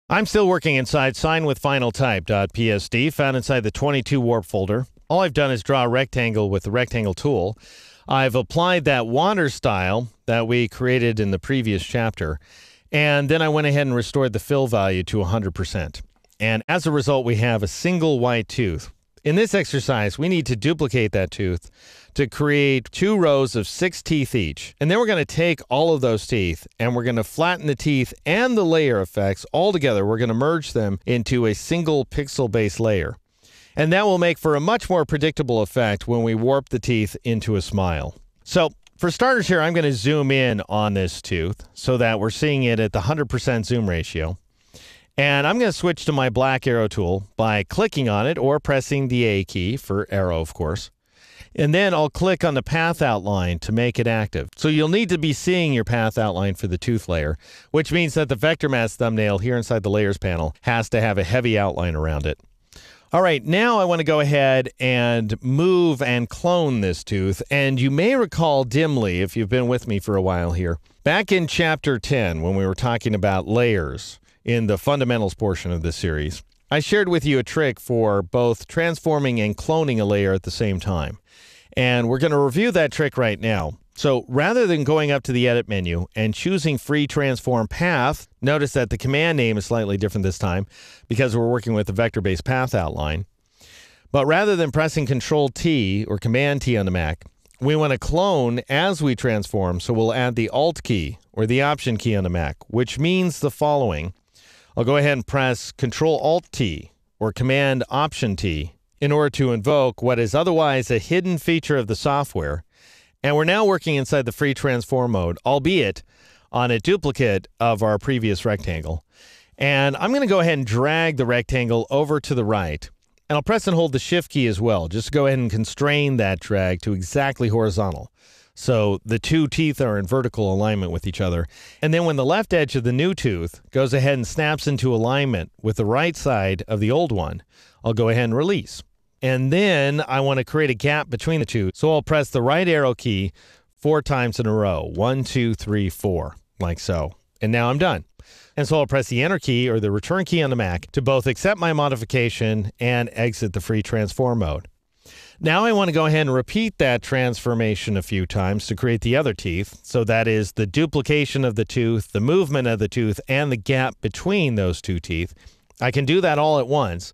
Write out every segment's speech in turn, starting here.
I'm still working inside signwithfinaltype.psd, found inside the 22 warp folder. All I've done is draw a rectangle with the rectangle tool. I've applied that water style that we created in the previous chapter, and then I went ahead and restored the fill value to 100%. And as a result, we have a single white tooth. In this exercise, we need to duplicate that tooth to create 2 rows of 6 teeth each. And then we're going to take all of those teeth and we're going to flatten the teeth and the layer effects all together. We're going to merge them into a single pixel-based layer. And that will make for a much more predictable effect when we warp the teeth into a smile. So for starters here, I'm going to zoom in on this tooth so that we're seeing it at the 100% zoom ratio. And I'm going to switch to my black arrow tool by clicking on it or pressing the A key for arrow, of course. And then I'll click on the path outline to make it active. So you'll need to be seeing your path outline for the tooth layer, which means that the vector mask thumbnail here inside the layers panel has to have a heavy outline around it. All right, now I want to go ahead and move and clone this tooth. And you may recall dimly, if you've been with me for a while here, back in chapter 10 when we were talking about layers in the fundamentals portion of this series, I shared with you a trick for both transforming and cloning a layer at the same time. And we're going to review that trick right now. So rather than going up to the edit menu and choosing free transform path, notice that the command name is slightly different this time because we're working with the vector-based path outline. But rather than pressing Control T or Command T on the Mac, we want to clone as we transform. So we'll add the Alt key or the Option key on the Mac, which means the following. I'll go ahead and press Control Alt T or Command Option T in order to invoke what is otherwise a hidden feature of the software. And we're now working inside the free transform mode, albeit on a duplicate of our previous rectangle. And I'm going to go ahead and drag the rectangle over to the right. And I'll press and hold the Shift key as well, just to go ahead and constrain that drag to exactly horizontal. So the 2 teeth are in vertical alignment with each other. And then when the left edge of the new tooth goes ahead and snaps into alignment with the right side of the old one, I'll go ahead and release. And then I want to create a gap between the two. So I'll press the right arrow key 4 times in a row. 1, 2, 3, 4, like so. And now I'm done. And so I'll press the Enter key or the Return key on the Mac to both accept my modification and exit the free transform mode. Now I want to go ahead and repeat that transformation a few times to create the other teeth. So that is the duplication of the tooth, the movement of the tooth, and the gap between those 2 teeth. I can do that all at once.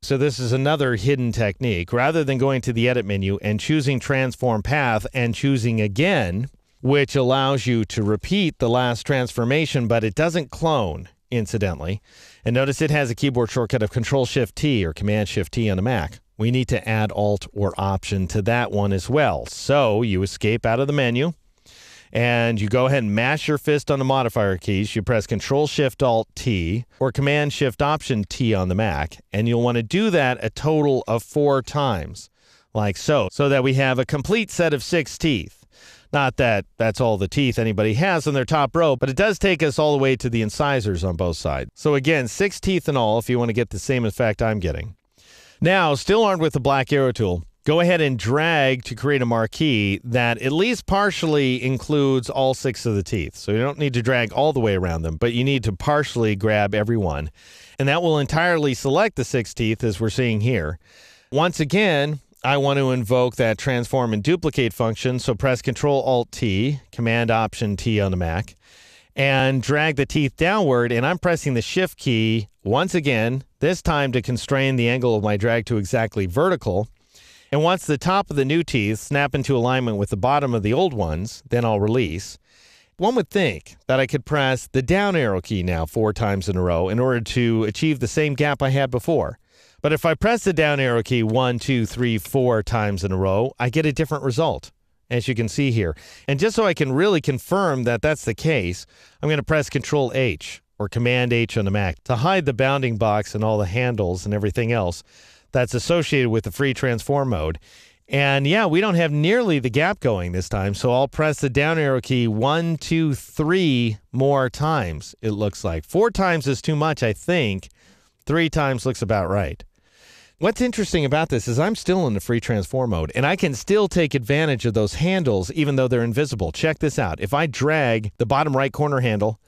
So this is another hidden technique. Rather than going to the edit menu and choosing transform path and choosing again, which allows you to repeat the last transformation, but it doesn't clone, incidentally. And notice it has a keyboard shortcut of Control-Shift-T or Command-Shift-T on the Mac. We need to add Alt or Option to that one as well. So you escape out of the menu and you go ahead and mash your fist on the modifier keys. You press Control-Shift-Alt-T or Command-Shift-Option-T on the Mac. And you'll want to do that a total of 4 times, like so that we have a complete set of 6 teeth. Not that that's all the teeth anybody has on their top row, but it does take us all the way to the incisors on both sides. So again, 6 teeth in all if you want to get the same effect I'm getting. Now, still armed with the black arrow tool, go ahead and drag to create a marquee that at least partially includes all 6 of the teeth. So you don't need to drag all the way around them, but you need to partially grab every one. And that will entirely select the 6 teeth as we're seeing here. Once again, I want to invoke that transform and duplicate function. So press Control-Alt-T, Command-Option-T on the Mac, and drag the teeth downward. And I'm pressing the Shift key once again, this time to constrain the angle of my drag to exactly vertical. And once the top of the new teeth snap into alignment with the bottom of the old ones, then I'll release. One would think that I could press the down arrow key now 4 times in a row in order to achieve the same gap I had before. But if I press the down arrow key 1, 2, 3, 4 times in a row, I get a different result, as you can see here. And just so I can really confirm that that's the case, I'm going to press Control-H or Command-H on the Mac to hide the bounding box and all the handles and everything else that's associated with the free transform mode. And yeah, we don't have nearly the gap going this time, so I'll press the down arrow key 1, 2, 3 more times, it looks like. 4 times is too much, I think. 3 times looks about right. What's interesting about this is I'm still in the free transform mode, and I can still take advantage of those handles even though they're invisible. Check this out. If I drag the bottom right corner handle,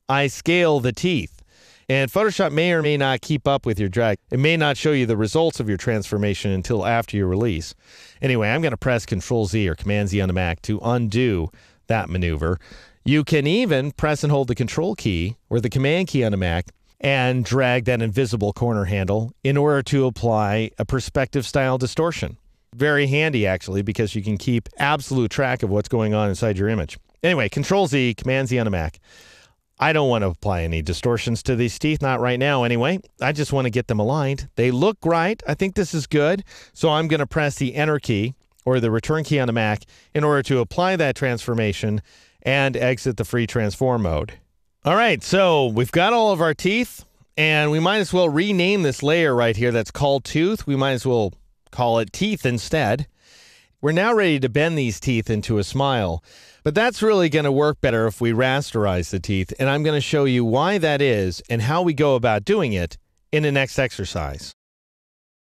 I scale the teeth. And Photoshop may or may not keep up with your drag. It may not show you the results of your transformation until after your release. Anyway, I'm going to press Control-Z or Command-Z on the Mac to undo that maneuver. You can even press and hold the Control key or the Command key on the Mac and drag that invisible corner handle in order to apply a perspective style distortion. Very handy, actually, because you can keep absolute track of what's going on inside your image. Anyway, Control-Z, Command-Z on the Mac. I don't want to apply any distortions to these teeth, not right now anyway. I just want to get them aligned. They look right. I think this is good. So I'm going to press the Enter key or the Return key on the Mac in order to apply that transformation and exit the free transform mode. All right, so we've got all of our teeth, and we might as well rename this layer right here that's called tooth. We might as well call it teeth instead. We're now ready to bend these teeth into a smile, but that's really going to work better if we rasterize the teeth, and I'm going to show you why that is and how we go about doing it in the next exercise.